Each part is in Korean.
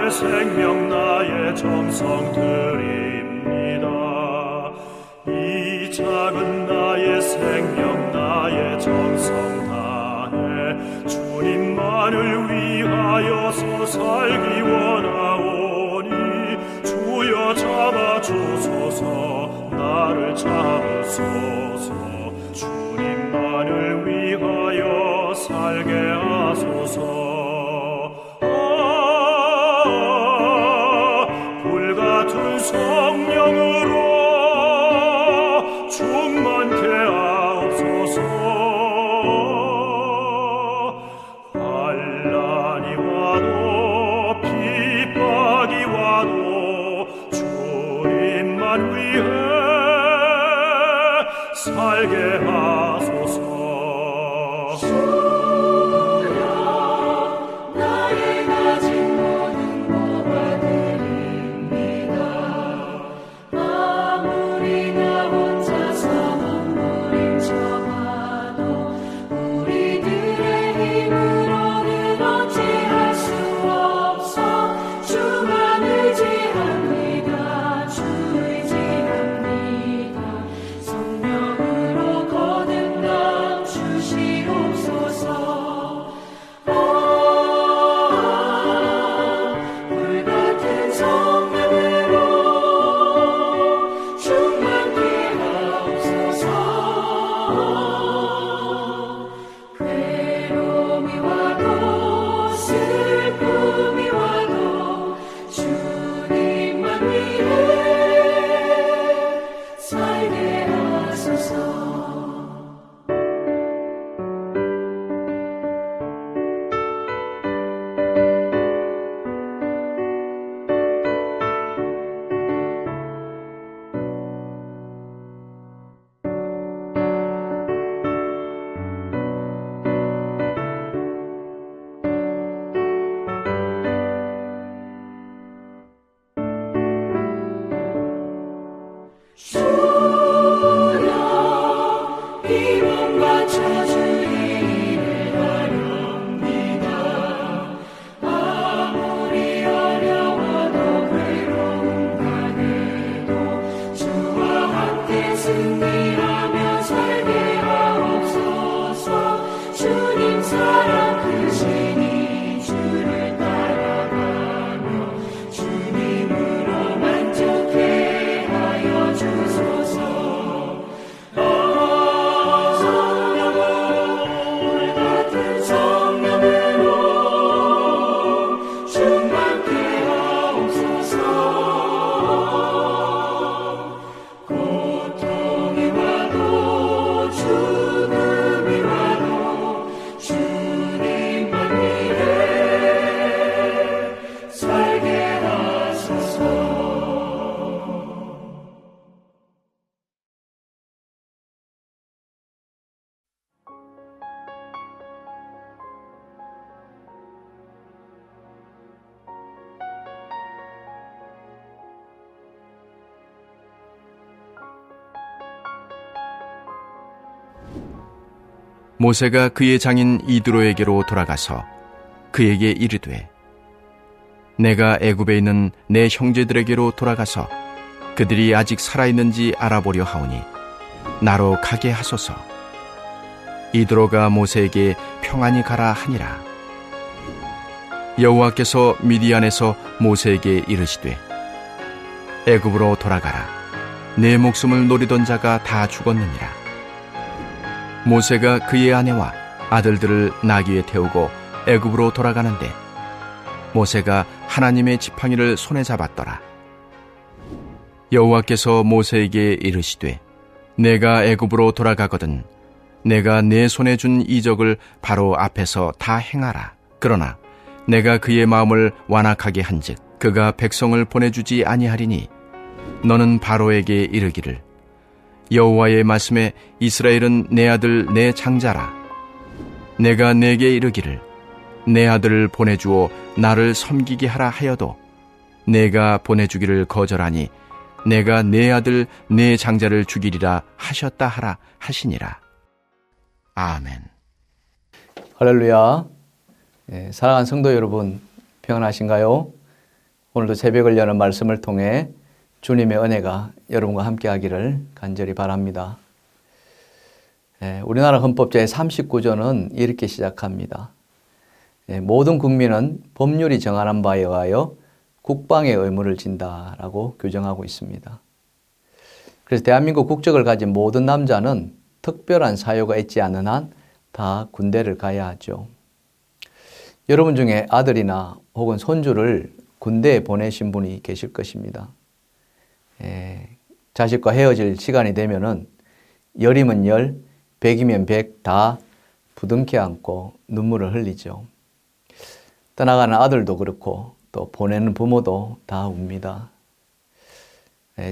나의 생명 나의 정성 드립니다. 이 작은 나의 생명 나의 정성 다해 주님만을 위하여서 살기 원하오니 주여 잡아주소서 나를 잡으소서 주님만을 위하여 살게 하소서. 불같은 성령으로 충만케 하옵소서. 환난이 와도 핍박이 와도 주님만 위해 살게 하소서. 모세가 그의 장인 이드로에게로 돌아가서 그에게 이르되 내가 애굽에 있는 내 형제들에게로 돌아가서 그들이 아직 살아있는지 알아보려 하오니 나로 가게 하소서. 이드로가 모세에게 평안히 가라 하니라. 여호와께서 미디안에서 모세에게 이르시되 애굽으로 돌아가라. 내 목숨을 노리던 자가 다 죽었느니라. 모세가 그의 아내와 아들들을 나귀에 태우고 애굽으로 돌아가는데 모세가 하나님의 지팡이를 손에 잡았더라. 여호와께서 모세에게 이르시되 내가 애굽으로 돌아가거든 내가 내 손에 준 이적을 바로 앞에서 다 행하라. 그러나 내가 그의 마음을 완악하게 한즉 그가 백성을 보내주지 아니하리니 너는 바로에게 이르기를 여호와의 말씀에 이스라엘은 내 아들 내 장자라. 내가 내게 이르기를 내 아들을 보내주어 나를 섬기게 하라 하여도 내가 보내주기를 거절하니 내가 내 아들 내 장자를 죽이리라 하셨다 하라 하시니라. 아멘. 할렐루야. 사랑하는 성도 여러분, 평안하신가요? 오늘도 새벽을 여는 말씀을 통해 주님의 은혜가 여러분과 함께 하기를 간절히 바랍니다. 우리나라 헌법 제39조는 이렇게 시작합니다. 모든 국민은 법률이 정하는 바에 의하여 국방의 의무를 진다라고 규정하고 있습니다. 그래서 대한민국 국적을 가진 모든 남자는 특별한 사유가 있지 않는 한 다 군대를 가야 하죠. 여러분 중에 아들이나 혹은 손주를 군대에 보내신 분이 계실 것입니다. 자식과 헤어질 시간이 되면은 열이면 열, 백이면 백 다 부둥켜 안고 눈물을 흘리죠. 떠나가는 아들도 그렇고 또 보내는 부모도 다 웁니다.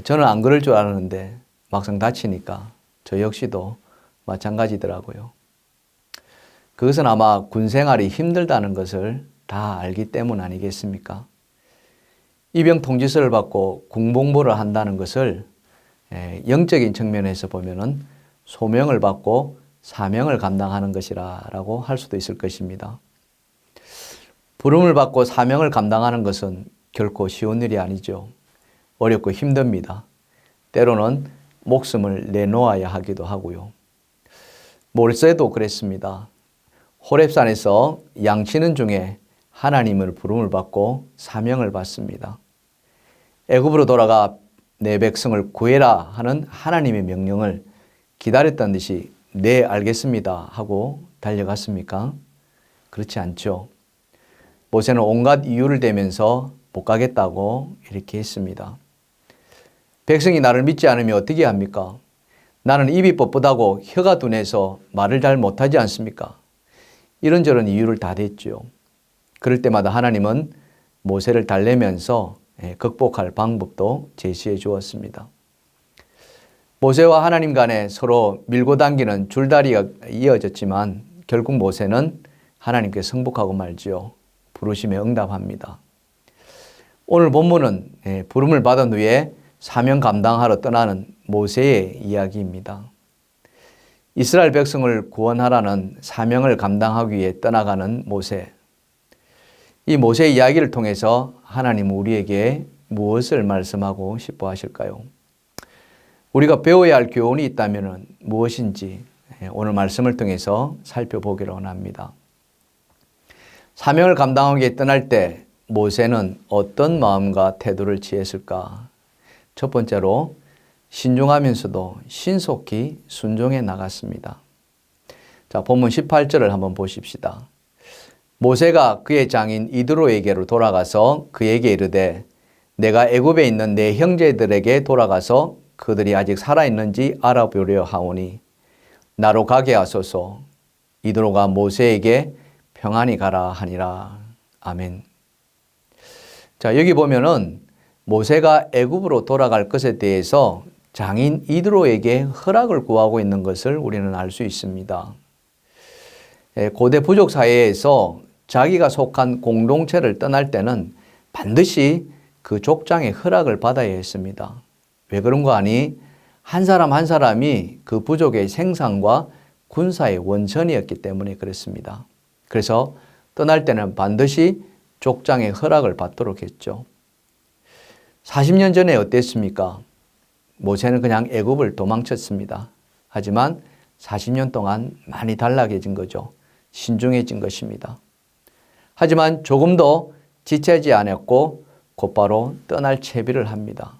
저는 안 그럴 줄 알았는데 막상 다치니까 저 역시도 마찬가지더라고요. 그것은 아마 군 생활이 힘들다는 것을 다 알기 때문 아니겠습니까? 입영 통지서를 받고 군복무를 한다는 것을 영적인 측면에서 보면은 소명을 받고 사명을 감당하는 것이라고 할 수도 있을 것입니다. 부름을 받고 사명을 감당하는 것은 결코 쉬운 일이 아니죠. 어렵고 힘듭니다. 때로는 목숨을 내놓아야 하기도 하고요. 몰세도 그랬습니다. 호렙산에서 양치는 중에 하나님을 부름을 받고 사명을 받습니다. 애굽으로 돌아가 내 백성을 구해라 하는 하나님의 명령을 기다렸다는 듯이 네 알겠습니다 하고 달려갔습니까? 그렇지 않죠. 모세는 온갖 이유를 대면서 못 가겠다고 이렇게 했습니다. 백성이 나를 믿지 않으면 어떻게 합니까? 나는 입이 뻣뻣하고 혀가 둔해서 말을 잘 못하지 않습니까? 이런저런 이유를 다 댔죠. 그럴 때마다 하나님은 모세를 달래면서 극복할 방법도 제시해 주었습니다. 모세와 하나님 간에 서로 밀고 당기는 줄다리가 이어졌지만 결국 모세는 하나님께 승복하고 말지요. 부르심에 응답합니다. 오늘 본문은 부름을 받은 후에 사명 감당하러 떠나는 모세의 이야기입니다. 이스라엘 백성을 구원하라는 사명을 감당하기 위해 떠나가는 모세. 이 모세의 이야기를 통해서 하나님은 우리에게 무엇을 말씀하고 싶어 하실까요? 우리가 배워야 할 교훈이 있다면 무엇인지 오늘 말씀을 통해서 살펴보기를 원합니다. 사명을 감당하기 위해 떠날 때 모세는 어떤 마음과 태도를 취했을까? 첫 번째로 신중하면서도 신속히 순종해 나갔습니다. 자, 본문 18절을 한번 보십시다. 모세가 그의 장인 이드로에게로 돌아가서 그에게 이르되 내가 애굽에 있는 내 형제들에게 돌아가서 그들이 아직 살아있는지 알아보려 하오니 나로 가게 하소서. 이드로가 모세에게 평안히 가라 하니라. 아멘. 자, 여기 보면은 모세가 애굽으로 돌아갈 것에 대해서 장인 이드로에게 허락을 구하고 있는 것을 우리는 알 수 있습니다. 고대 부족 사회에서 자기가 속한 공동체를 떠날 때는 반드시 그 족장의 허락을 받아야 했습니다. 왜 그런가 하니 한 사람 한 사람이 그 부족의 생산과 군사의 원천이었기 때문에 그랬습니다. 그래서 떠날 때는 반드시 족장의 허락을 받도록 했죠. 40년 전에 어땠습니까? 모세는 그냥 애굽을 도망쳤습니다. 하지만 40년 동안 많이 단락해진 거죠. 신중해진 것입니다. 하지만 조금도 지체하지 않았고 곧바로 떠날 채비를 합니다.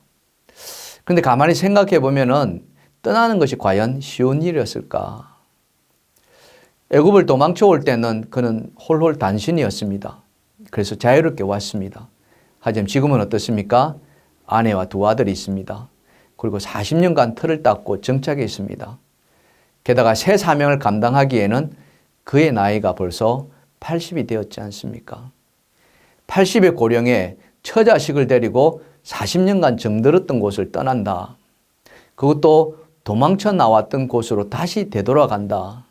그런데 가만히 생각해 보면은 떠나는 것이 과연 쉬운 일이었을까? 애굽을 도망쳐 올 때는 그는 홀홀 단신이었습니다. 그래서 자유롭게 왔습니다. 하지만 지금은 어떻습니까? 아내와 두 아들이 있습니다. 그리고 40년간 틀을 닦고 정착해 있습니다. 게다가 새 사명을 감당하기에는 그의 나이가 벌써 80이 되었지 않습니까? 80의 고령에 처자식을 데리고 40년간 정들었던 곳을 떠난다. 그것도 도망쳐 나왔던 곳으로 다시 되돌아간다.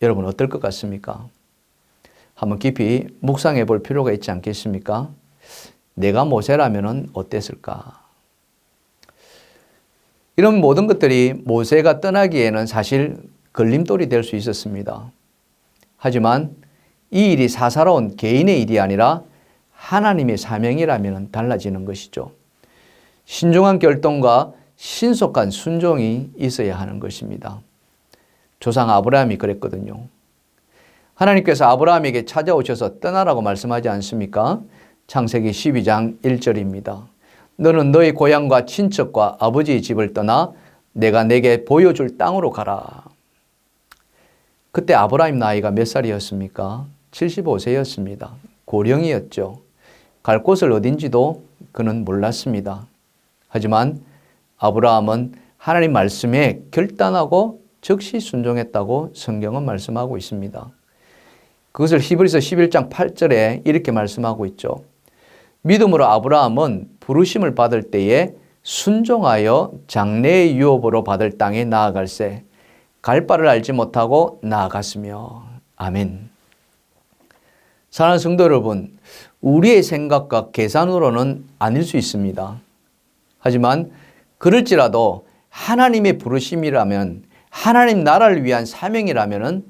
여러분 어떨 것 같습니까? 한번 깊이 묵상해 볼 필요가 있지 않겠습니까? 내가 모세라면 어땠을까? 이런 모든 것들이 모세가 떠나기에는 사실 걸림돌이 될 수 있었습니다. 하지만 이 일이 사사로운 개인의 일이 아니라 하나님의 사명이라면 달라지는 것이죠. 신중한 결단과 신속한 순종이 있어야 하는 것입니다. 조상 아브라함이 그랬거든요. 하나님께서 아브라함에게 찾아오셔서 떠나라고 말씀하지 않습니까? 창세기 12장 1절입니다. 너는 너의 고향과 친척과 아버지의 집을 떠나 내가 내게 보여줄 땅으로 가라. 그때 아브라함 나이가 몇 살이었습니까? 75세였습니다. 고령이었죠. 갈 곳을 어딘지도 그는 몰랐습니다. 하지만 아브라함은 하나님 말씀에 결단하고 즉시 순종했다고 성경은 말씀하고 있습니다. 그것을 히브리서 11장 8절에 이렇게 말씀하고 있죠. 믿음으로 아브라함은 부르심을 받을 때에 순종하여 장래의 유업으로 받을 땅에 나아갈새 갈 바를 알지 못하고 나아갔으며. 아멘. 사랑하는 성도 여러분, 우리의 생각과 계산으로는 아닐 수 있습니다. 하지만 그럴지라도 하나님의 부르심이라면, 하나님 나라를 위한 사명이라면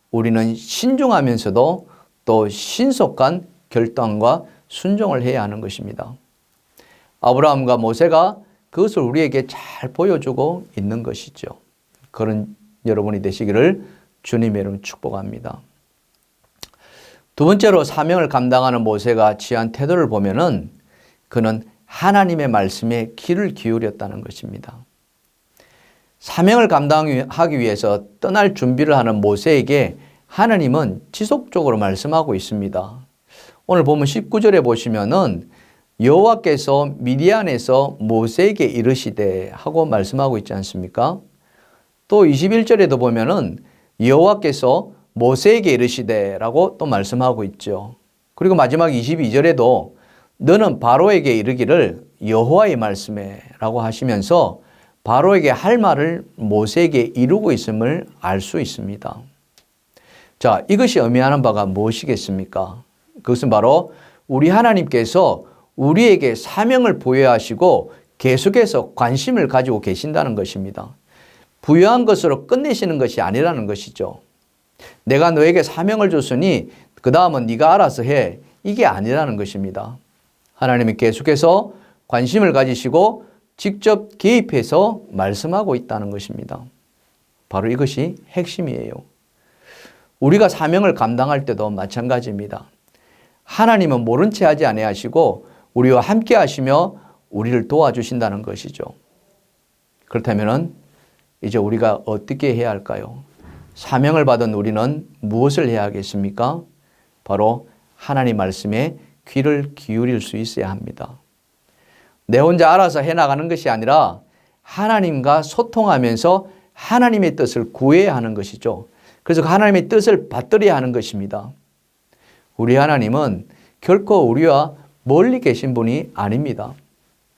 우리는 신중하면서도 또 신속한 결단과 순종을 해야 하는 것입니다. 아브라함과 모세가 그것을 우리에게 잘 보여주고 있는 것이죠. 그런 여러분이 되시기를 주님의 이름으로 축복합니다. 두 번째로 사명을 감당하는 모세가 취한 태도를 보면은 그는 하나님의 말씀에 귀를 기울였다는 것입니다. 사명을 감당하기 위해서 떠날 준비를 하는 모세에게 하나님은 지속적으로 말씀하고 있습니다. 오늘 보면 19절에 보시면은 여호와께서 미디안에서 모세에게 이르시되 하고 말씀하고 있지 않습니까? 또 21절에도 보면은 여호와께서 모세에게 이르시되 라고 또 말씀하고 있죠. 그리고 마지막 22절에도 너는 바로에게 이르기를 여호와의 말씀에 라고 하시면서 바로에게 할 말을 모세에게 이루고 있음을 알 수 있습니다. 자, 이것이 의미하는 바가 무엇이겠습니까? 그것은 바로 우리 하나님께서 우리에게 사명을 부여하시고 계속해서 관심을 가지고 계신다는 것입니다. 부여한 것으로 끝내시는 것이 아니라는 것이죠. 내가 너에게 사명을 줬으니 그 다음은 네가 알아서 해. 이게 아니라는 것입니다. 하나님이 계속해서 관심을 가지시고 직접 개입해서 말씀하고 있다는 것입니다. 바로 이것이 핵심이에요. 우리가 사명을 감당할 때도 마찬가지입니다. 하나님은 모른 채 하지 아니하시고 우리와 함께 하시며 우리를 도와주신다는 것이죠. 그렇다면 이제 우리가 어떻게 해야 할까요? 사명을 받은 우리는 무엇을 해야 하겠습니까? 바로 하나님 말씀에 귀를 기울일 수 있어야 합니다. 내 혼자 알아서 해나가는 것이 아니라 하나님과 소통하면서 하나님의 뜻을 구해야 하는 것이죠. 그래서 그 하나님의 뜻을 받들어야 하는 것입니다. 우리 하나님은 결코 우리와 멀리 계신 분이 아닙니다.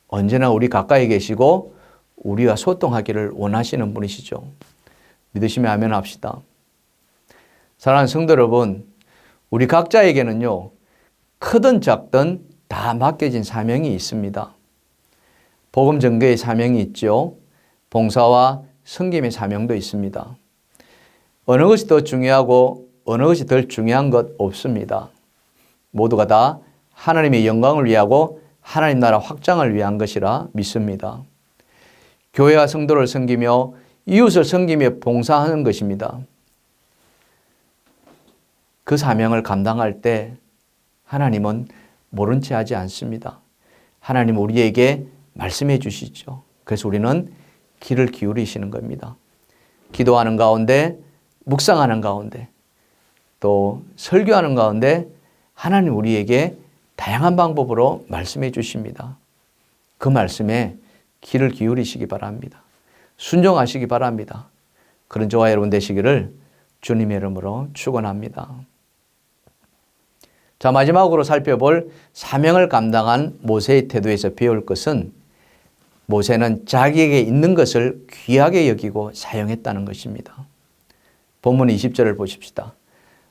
언제나 우리 가까이 계시고 우리와 소통하기를 원하시는 분이시죠. 믿으시면 아멘 합시다. 사랑하는 성도 여러분, 우리 각자에게는요, 크든 작든 다 맡겨진 사명이 있습니다. 복음 전개의 사명이 있죠. 봉사와 섬김의 사명도 있습니다. 어느 것이 더 중요하고 어느 것이 덜 중요한 것 없습니다. 모두가 다 하나님의 영광을 위하고 하나님 나라 확장을 위한 것이라 믿습니다. 교회와 성도를 섬기며 이웃을 섬기며 봉사하는 것입니다. 그 사명을 감당할 때 하나님은 모른 채 하지 않습니다. 하나님 우리에게 말씀해 주시죠. 그래서 우리는 귀를 기울이시는 겁니다. 기도하는 가운데, 묵상하는 가운데, 또 설교하는 가운데 하나님 우리에게 다양한 방법으로 말씀해 주십니다. 그 말씀에 귀를 기울이시기 바랍니다. 순종하시기 바랍니다. 그런 저와 여러분 되시기를 주님의 이름으로 축원합니다. 자, 마지막으로 살펴볼 사명을 감당한 모세의 태도에서 배울 것은 모세는 자기에게 있는 것을 귀하게 여기고 사용했다는 것입니다. 본문 20절을 보십시다.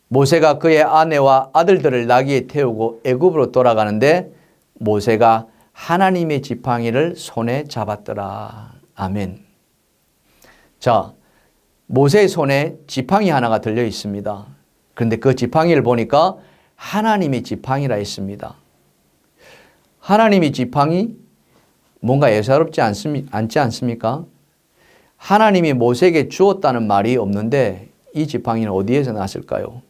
모세가 그의 아내와 아들들을 나귀에 태우고 애굽으로 돌아가는데 모세가 하나님의 지팡이를 손에 잡았더라. 아멘. 자, 모세의 손에 지팡이 하나가 들려 있습니다. 그런데 그 지팡이를 보니까 하나님의 지팡이라 했습니다. 하나님이 지팡이 뭔가 예사롭지 않지 않습니까? 하나님이 모세에게 주었다는 말이 없는데 이 지팡이는 어디에서 났을까요?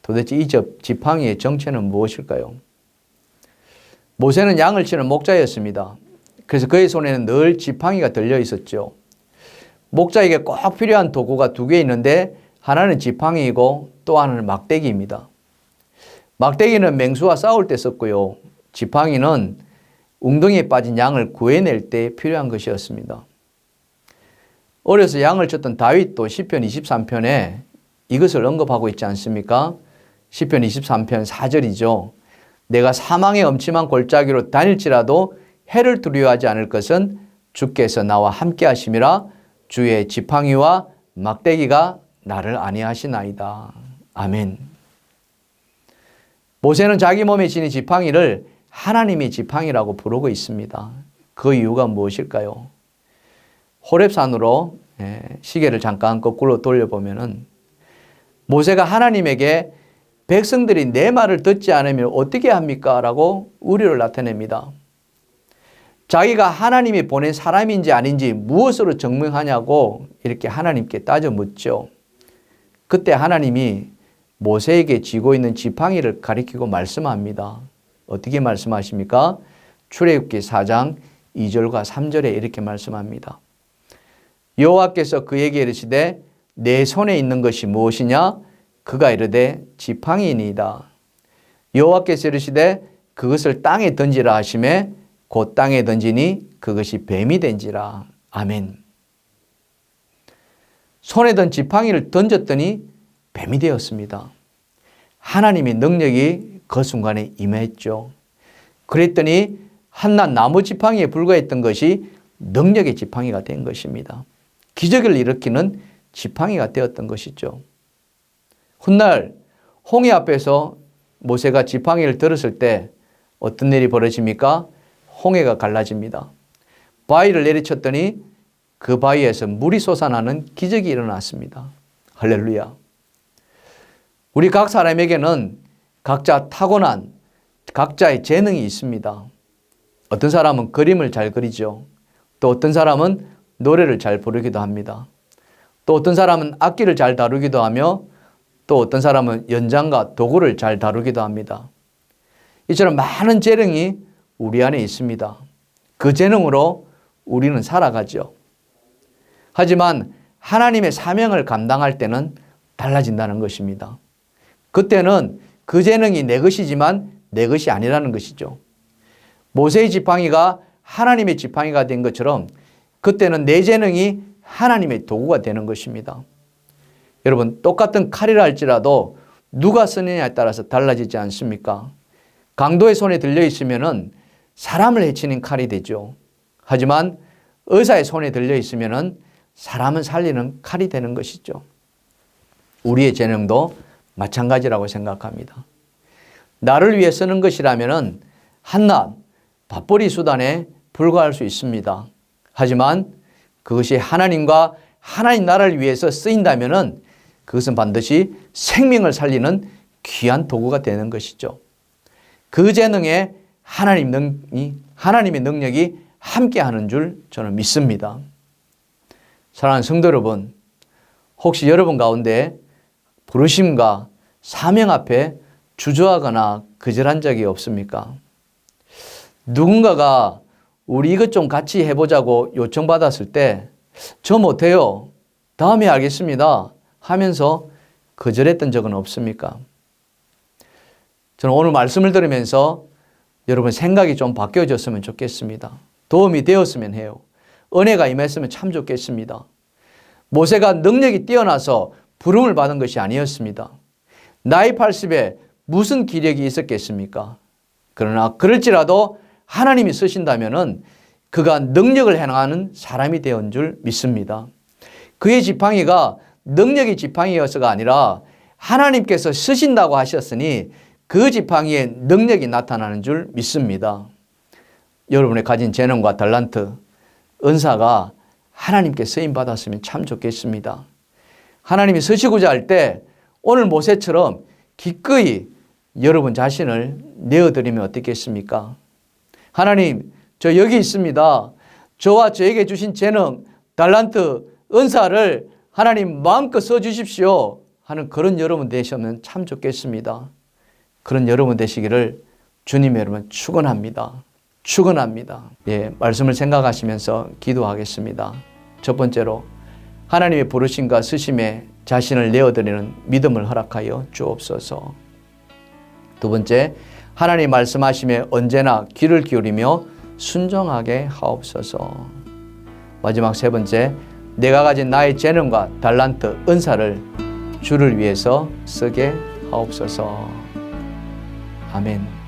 도대체 이 지팡이의 정체는 무엇일까요? 모세는 양을 치는 목자였습니다. 그래서 그의 손에는 늘 지팡이가 들려 있었죠. 목자에게 꼭 필요한 도구가 두 개 있는데 하나는 지팡이이고 또 하나는 막대기입니다. 막대기는 맹수와 싸울 때 썼고요. 지팡이는 웅덩이에 빠진 양을 구해낼 때 필요한 것이었습니다. 어려서 양을 쳤던 다윗도 시편 23편에 이것을 언급하고 있지 않습니까? 시편 23편 4절이죠. 내가 사망의 엄침한 골짜기로 다닐지라도 해를 두려워하지 않을 것은 주께서 나와 함께 하심이라 주의 지팡이와 막대기가 나를 안위하시나이다. 아멘. 모세는 자기 몸에 지닌 지팡이를 하나님의 지팡이라고 부르고 있습니다. 그 이유가 무엇일까요? 호렙산으로 시계를 잠깐 거꾸로 돌려보면은 모세가 하나님에게 백성들이 내 말을 듣지 않으면 어떻게 합니까? 라고 우려를 나타냅니다. 자기가 하나님이 보낸 사람인지 아닌지 무엇으로 증명하냐고 이렇게 하나님께 따져 묻죠. 그때 하나님이 모세에게 쥐고 있는 지팡이를 가리키고 말씀합니다. 어떻게 말씀하십니까? 출애굽기 4장 2절과 3절에 이렇게 말씀합니다. 여호와께서 그에게 이르시되 내 손에 있는 것이 무엇이냐? 그가 이르되 지팡이니이다. 여호와께서 이르시되 그것을 땅에 던지라 하시매 곧 땅에 던지니 그것이 뱀이 된지라. 아멘. 손에 든 지팡이를 던졌더니 뱀이 되었습니다. 하나님의 능력이 그 순간에 임했죠. 그랬더니 한낱 나무 지팡이에 불과했던 것이 능력의 지팡이가 된 것입니다. 기적을 일으키는 지팡이가 되었던 것이죠. 훗날 홍해 앞에서 모세가 지팡이를 들었을 때 어떤 일이 벌어집니까? 홍해가 갈라집니다. 바위를 내리쳤더니 그 바위에서 물이 솟아나는 기적이 일어났습니다. 할렐루야. 우리 각 사람에게는 각자 타고난 각자의 재능이 있습니다. 어떤 사람은 그림을 잘 그리죠. 또 어떤 사람은 노래를 잘 부르기도 합니다. 또 어떤 사람은 악기를 잘 다루기도 하며 또 어떤 사람은 연장과 도구를 잘 다루기도 합니다. 이처럼 많은 재능이 우리 안에 있습니다. 그 재능으로 우리는 살아가죠. 하지만 하나님의 사명을 감당할 때는 달라진다는 것입니다. 그때는 그 재능이 내 것이지만 내 것이 아니라는 것이죠. 모세의 지팡이가 하나님의 지팡이가 된 것처럼 그때는 내 재능이 하나님의 도구가 되는 것입니다. 여러분, 똑같은 칼이라 할지라도 누가 쓰느냐에 따라서 달라지지 않습니까? 강도의 손에 들려 있으면은 사람을 해치는 칼이 되죠. 하지만 의사의 손에 들려 있으면은 사람을 살리는 칼이 되는 것이죠. 우리의 재능도 마찬가지라고 생각합니다. 나를 위해 쓰는 것이라면은 한낱 밥벌이 수단에 불과할 수 있습니다. 하지만 그것이 하나님과 하나님 나라를 위해서 쓰인다면은 그것은 반드시 생명을 살리는 귀한 도구가 되는 것이죠. 그 재능에 하나님의 능력이 함께하는 줄 저는 믿습니다. 사랑하는 성도 여러분, 혹시 여러분 가운데 부르심과 사명 앞에 주저하거나 거절한 적이 없습니까? 누군가가 우리 이것 좀 같이 해보자고 요청받았을 때 저 못해요. 다음에 알겠습니다. 하면서 거절했던 적은 없습니까? 저는 오늘 말씀을 들으면서 여러분 생각이 좀 바뀌어졌으면 좋겠습니다. 도움이 되었으면 해요. 은혜가 임했으면 참 좋겠습니다. 모세가 능력이 뛰어나서 부름을 받은 것이 아니었습니다. 나이 80에 무슨 기력이 있었겠습니까? 그러나 그럴지라도 하나님이 쓰신다면은 그가 능력을 행하는 사람이 되었는 줄 믿습니다. 그의 지팡이가 능력의 지팡이여서가 아니라 하나님께서 쓰신다고 하셨으니 그 지팡이에 능력이 나타나는 줄 믿습니다. 여러분의 가진 재능과 달란트, 은사가 하나님께 쓰임받았으면 참 좋겠습니다. 하나님이 쓰시고자 할 때 오늘 모세처럼 기꺼이 여러분 자신을 내어드리면 어떻겠습니까? 하나님, 저 여기 있습니다. 저와 저에게 주신 재능, 달란트, 은사를 하나님 마음껏 써주십시오 하는 그런 여러분 되시면 참 좋겠습니다. 그런 여러분 되시기를 주님 여러분 축원합니다. 축원합니다. 예, 말씀을 생각하시면서 기도하겠습니다. 첫 번째로 하나님의 부르심과 쓰심에 자신을 내어드리는 믿음을 허락하여 주옵소서. 두 번째, 하나님 말씀하심에 언제나 귀를 기울이며 순종하게 하옵소서. 마지막 세 번째, 내가 가진 나의 재능과 달란트, 은사를 주를 위해서 쓰게 하옵소서. 아멘.